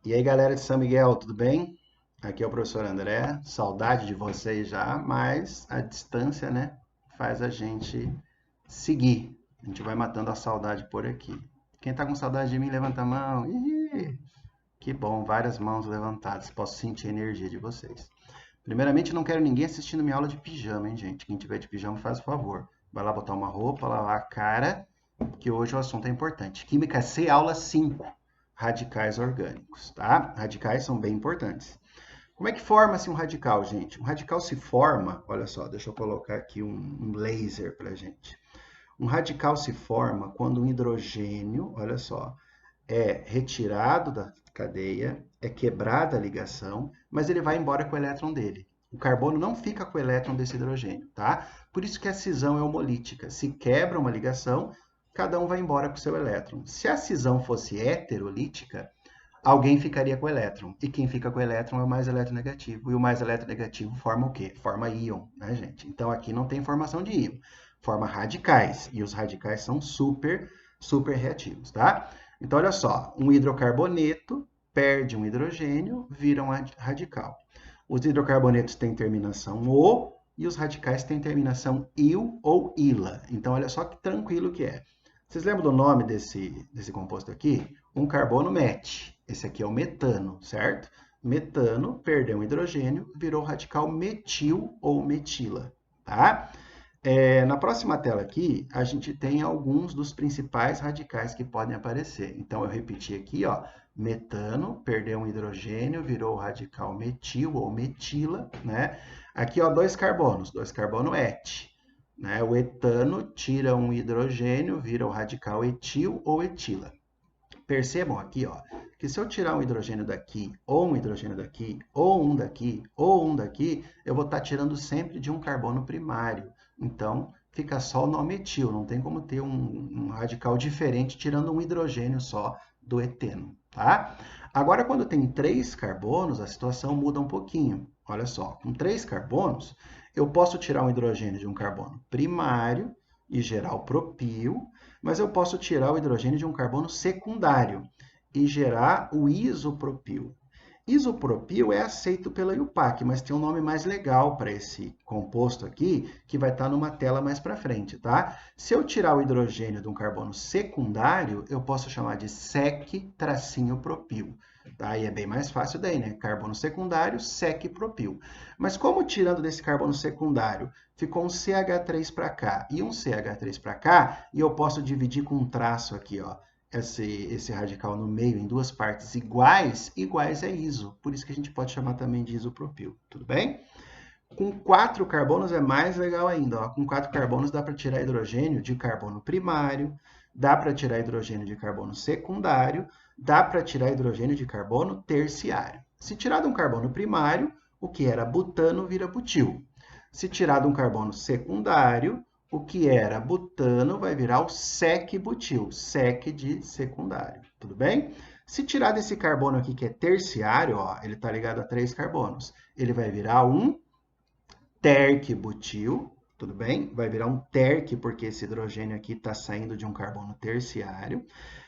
E aí, galera de São Miguel, tudo bem? Aqui é o professor André. Saudade de vocês já, mas a distância, né, faz a gente seguir. A gente vai matando a saudade por aqui. Quem tá com saudade de mim, levanta a mão. Ih, que bom, várias mãos levantadas. Posso sentir a energia de vocês. Primeiramente, não quero ninguém assistindo minha aula de pijama, hein, gente? Quem tiver de pijama, faz o favor. Vai lá botar uma roupa, lavar a cara, que hoje o assunto é importante. Química C, aula 5. Radicais orgânicos, tá? Radicais são bem importantes. Como é que forma-se um radical, gente? Um radical se forma, olha só, deixa eu colocar aqui um laser para gente. Um radical se forma quando um hidrogênio, olha só, é retirado da cadeia, é quebrada a ligação, mas ele vai embora com o elétron dele. O carbono não fica com o elétron desse hidrogênio, tá? Por isso que a cisão é homolítica. Se quebra uma ligação, cada um vai embora com o seu elétron. Se a cisão fosse heterolítica, alguém ficaria com o elétron. E quem fica com o elétron é o mais eletronegativo. E o mais eletronegativo forma o quê? Forma íon, né, gente? Então aqui não tem formação de íon. Forma radicais. E os radicais são super reativos, tá? Então, olha só. Um hidrocarboneto perde um hidrogênio, vira um radical. Os hidrocarbonetos têm terminação O e os radicais têm terminação IL ou ILA. Então, olha só que tranquilo que é. Vocês lembram do nome desse composto aqui? Um carbono MET. Esse aqui é o metano, certo? Metano perdeu um hidrogênio, virou radical metil ou metila, tá? Na próxima tela aqui, a gente tem alguns dos principais radicais que podem aparecer. Então, eu repeti aqui, ó, metano, perdeu um hidrogênio, virou o radical metil ou metila, né? Aqui, ó, dois carbono Et, né? O etano tira um hidrogênio, vira o radical etil ou etila. Percebam aqui, ó, que se eu tirar um hidrogênio daqui, ou um hidrogênio daqui, ou um daqui, ou um daqui, eu vou estar tirando sempre de um carbono primário. Então, fica só o nome etil, não tem como ter um radical diferente tirando um hidrogênio só do eteno, tá? Agora, quando tem 3 carbonos, a situação muda um pouquinho. Olha só, com 3 carbonos, eu posso tirar um hidrogênio de um carbono primário e gerar o propil, mas eu posso tirar o hidrogênio de um carbono secundário e gerar o isopropil. Isopropil é aceito pela IUPAC, mas tem um nome mais legal para esse composto aqui, que vai estar numa tela mais para frente, tá? Se eu tirar o hidrogênio de um carbono secundário, eu posso chamar de sec-propil. Tá? E é bem mais fácil daí, né? Carbono secundário, sec-propil. Mas como tirando desse carbono secundário ficou um CH3 para cá e um CH3 para cá, e eu posso dividir com um traço aqui, ó, esse radical no meio em duas partes iguais, iguais é iso. Por isso que a gente pode chamar também de isopropil, tudo bem? Com 4 carbonos é mais legal ainda. Ó. Com 4 carbonos dá para tirar hidrogênio de carbono primário, dá para tirar hidrogênio de carbono secundário, dá para tirar hidrogênio de carbono terciário. Se tirar de um carbono primário, o que era butano vira butil. Se tirar de um carbono secundário, o que era butano vai virar o sec-butil, sec de secundário, tudo bem? Se tirar desse carbono aqui que é terciário, ó, ele está ligado a 3 carbonos, ele vai virar um terc-butil, tudo bem? Vai virar um terc porque esse hidrogênio aqui está saindo de um carbono terciário.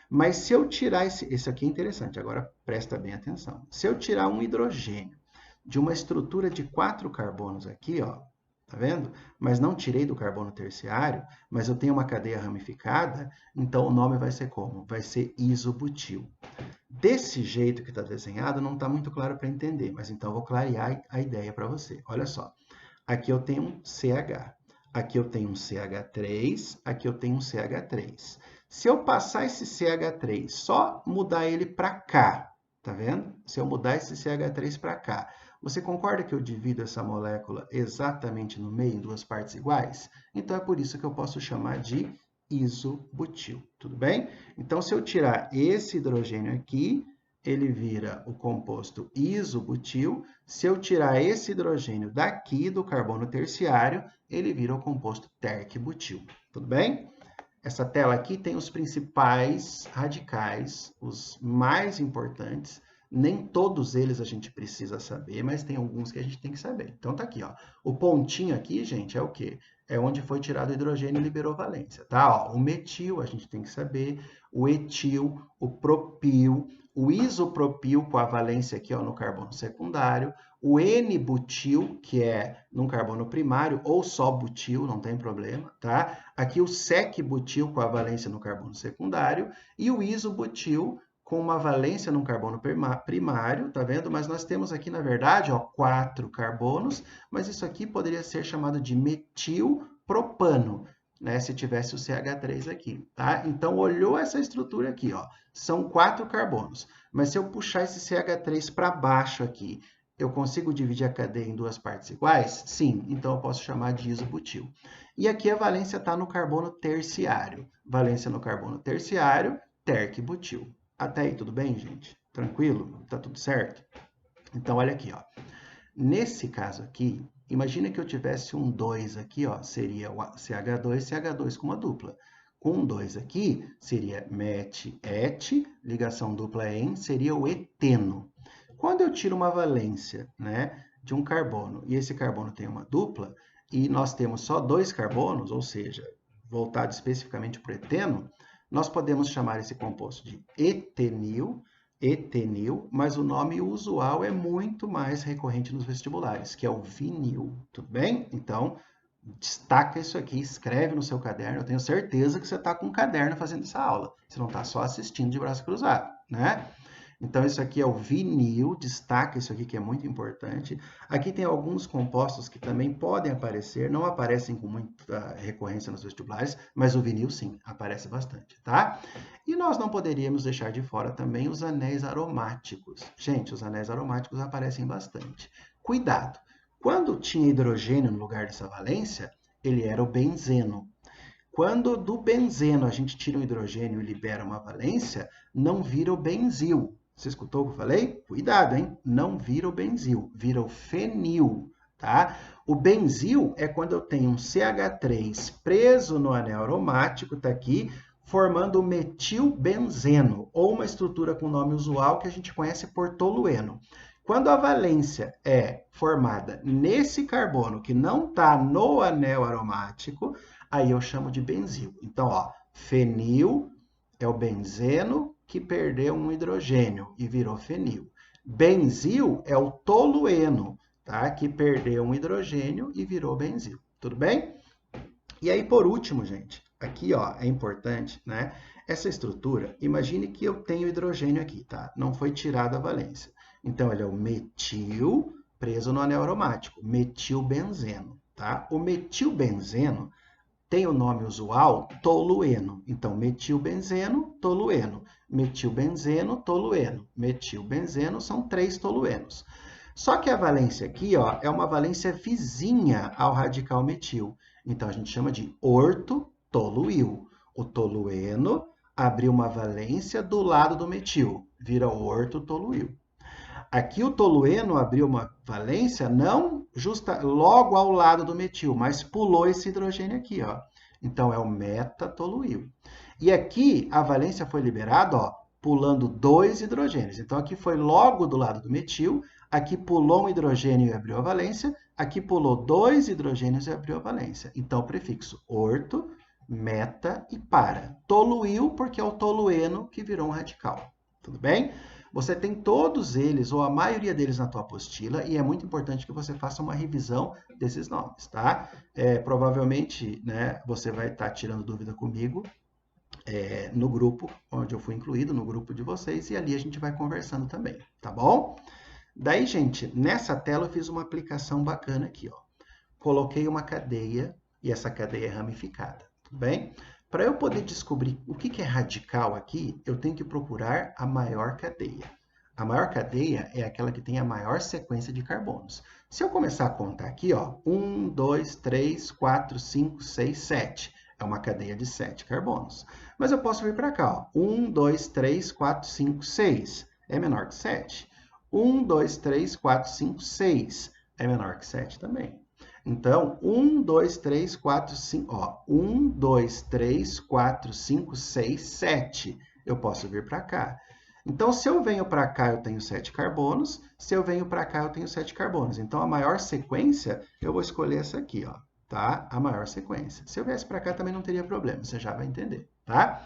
Mas se eu tirar esse aqui é interessante, agora presta bem atenção. Se eu tirar um hidrogênio de uma estrutura de 4 carbonos aqui, ó, tá vendo? Mas não tirei do carbono terciário, mas eu tenho uma cadeia ramificada, então o nome vai ser como? Vai ser isobutil. Desse jeito que está desenhado, não está muito claro para entender, mas então eu vou clarear a ideia para você. Olha só, aqui eu tenho um CH, aqui eu tenho um CH3, aqui eu tenho um CH3. Se eu passar esse CH3, só mudar ele para cá, tá vendo? Se eu mudar esse CH3 para cá, você concorda que eu divido essa molécula exatamente no meio, em duas partes iguais? Então, é por isso que eu posso chamar de isobutil, tudo bem? Então, se eu tirar esse hidrogênio aqui, ele vira o composto isobutil. Se eu tirar esse hidrogênio daqui do carbono terciário, ele vira o composto terc-butil, tudo bem? Essa tela aqui tem os principais radicais, os mais importantes. Nem todos eles a gente precisa saber, mas tem alguns que a gente tem que saber. Então, tá aqui, ó. O pontinho aqui, gente, é o quê? É onde foi tirado o hidrogênio e liberou valência, tá? Ó, o metil a gente tem que saber, o etil, o propil, o isopropil com a valência aqui ó, no carbono secundário, o N-butil, que é num carbono primário, ou só butil, não tem problema, tá? Aqui o sec-butil com a valência no carbono secundário, e o isobutil com uma valência num carbono primário, tá vendo? Mas nós temos aqui, na verdade, ó, 4 carbonos, mas isso aqui poderia ser chamado de metilpropano, né? Se tivesse o CH3 aqui, tá? Então, olhou essa estrutura aqui, ó, são 4 carbonos. Mas se eu puxar esse CH3 para baixo aqui, eu consigo dividir a cadeia em 2 partes iguais? Sim, então eu posso chamar de isobutil. E aqui a valência está no carbono terciário. Valência no carbono terciário, terc-butil. Até aí, tudo bem, gente? Tranquilo? Tá tudo certo? Então, olha aqui, ó. Nesse caso aqui, imagina que eu tivesse um 2 aqui, ó, seria o CH2, CH2 com uma dupla. Com um 2 aqui, seria met-et, ligação dupla em, seria o eteno. Quando eu tiro uma valência, né, de um carbono, e esse carbono tem uma dupla, e nós temos só 2 carbonos, ou seja, voltado especificamente para o eteno, nós podemos chamar esse composto de etenil, mas o nome usual é muito mais recorrente nos vestibulares, que é o vinil, tudo bem? Então, destaca isso aqui, escreve no seu caderno. Eu tenho certeza que você está com um caderno fazendo essa aula. Você não está só assistindo de braço cruzado, né? Então, isso aqui é o vinil, destaca isso aqui que é muito importante. Aqui tem alguns compostos que também podem aparecer, não aparecem com muita recorrência nos vestibulares, mas o vinil sim, aparece bastante, tá? E nós não poderíamos deixar de fora também os anéis aromáticos. Gente, os anéis aromáticos aparecem bastante. Cuidado! Quando tinha hidrogênio no lugar dessa valência, ele era o benzeno. Quando do benzeno a gente tira um hidrogênio e libera uma valência, não vira o benzil. Você escutou o que eu falei? Cuidado, hein? Não vira o benzil, vira o fenil, tá? O benzil é quando eu tenho um CH3 preso no anel aromático, tá aqui, formando o metilbenzeno, ou uma estrutura com nome usual que a gente conhece por tolueno. Quando a valência é formada nesse carbono que não está no anel aromático, aí eu chamo de benzil. Então, ó, fenil é o benzeno que perdeu um hidrogênio e virou fenil. Benzil é o tolueno, tá? Que perdeu um hidrogênio e virou benzil. Tudo bem? E aí, por último, gente, aqui ó, é importante, né? Essa estrutura, imagine que eu tenho hidrogênio aqui, tá? Não foi tirada a valência. Então, ele é o metil preso no anel aromático, metilbenzeno, tá? O metilbenzeno tem o nome usual tolueno. Então, metilbenzeno, tolueno. Metilbenzeno, tolueno. Metilbenzeno são 3 toluenos. Só que a valência aqui ó, é uma valência vizinha ao radical metil. Então, a gente chama de ortotoluil. O tolueno abriu uma valência do lado do metil, vira ortotoluil. Aqui o tolueno abriu uma valência não logo ao lado do metil, mas pulou esse hidrogênio aqui, ó. Então, é o metatoluil. E aqui a valência foi liberada, ó, pulando 2 hidrogênios. Então, aqui foi logo do lado do metil, aqui pulou um hidrogênio e abriu a valência, aqui pulou 2 hidrogênios e abriu a valência. Então, o prefixo orto, meta e para. Toluil, porque é o tolueno que virou um radical. Tudo bem? Você tem todos eles, ou a maioria deles na tua apostila, e é muito importante que você faça uma revisão desses nomes, tá? Provavelmente, né, você vai estar tirando dúvida comigo no grupo onde eu fui incluído, no grupo de vocês, e ali a gente vai conversando também, tá bom? Daí, gente, nessa tela eu fiz uma aplicação bacana aqui, ó. Coloquei uma cadeia, e essa cadeia é ramificada, tudo bem? Para eu poder descobrir o que é radical aqui, eu tenho que procurar a maior cadeia. A maior cadeia é aquela que tem a maior sequência de carbonos. Se eu começar a contar aqui, ó, 1, 2, 3, 4, 5, 6, 7. É uma cadeia de 7 carbonos. Mas eu posso vir para cá, ó, 1, 2, 3, 4, 5, 6. É menor que 7. 1, 2, 3, 4, 5, 6. É menor que 7 também. Então, 1, 2, 3, 4, 5, ó, 1, 2, 3, 4, 5, 6, 7. Eu posso vir para cá. Então, se eu venho para cá, eu tenho 7 carbonos. Se eu venho para cá, eu tenho 7 carbonos. Então, a maior sequência, eu vou escolher essa aqui, ó, tá? A maior sequência. Se eu viesse para cá, também não teria problema, você já vai entender, tá?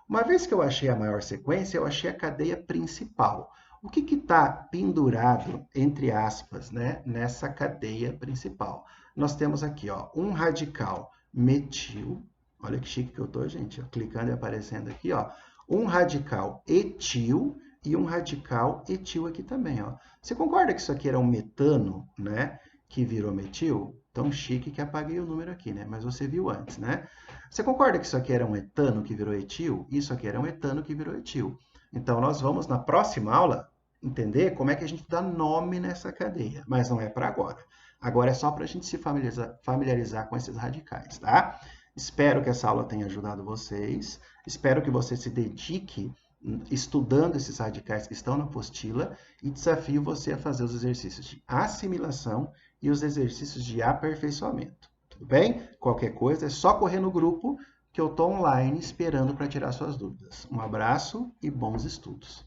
Uma vez que eu achei a maior sequência, eu achei a cadeia principal. O que está pendurado, entre aspas, né, nessa cadeia principal? Nós temos aqui ó, um radical metil. Olha que chique que eu estou, gente. Ó, clicando e aparecendo aqui. Ó, um radical etil e um radical etil aqui também. Ó. Você concorda que isso aqui era um metano, né, que virou metil? Tão chique que apaguei o número aqui, né? Mas você viu antes, né? Você concorda que isso aqui era um etano que virou etil? Isso aqui era um etano que virou etil. Então, nós vamos, na próxima aula, entender como é que a gente dá nome nessa cadeia. Mas não é para agora. Agora é só para a gente se familiarizar com esses radicais, tá? Espero que essa aula tenha ajudado vocês. Espero que você se dedique estudando esses radicais que estão na apostila e desafio você a fazer os exercícios de assimilação e os exercícios de aperfeiçoamento. Tudo bem? Qualquer coisa é só correr no grupo que eu estou online esperando para tirar suas dúvidas. Um abraço e bons estudos.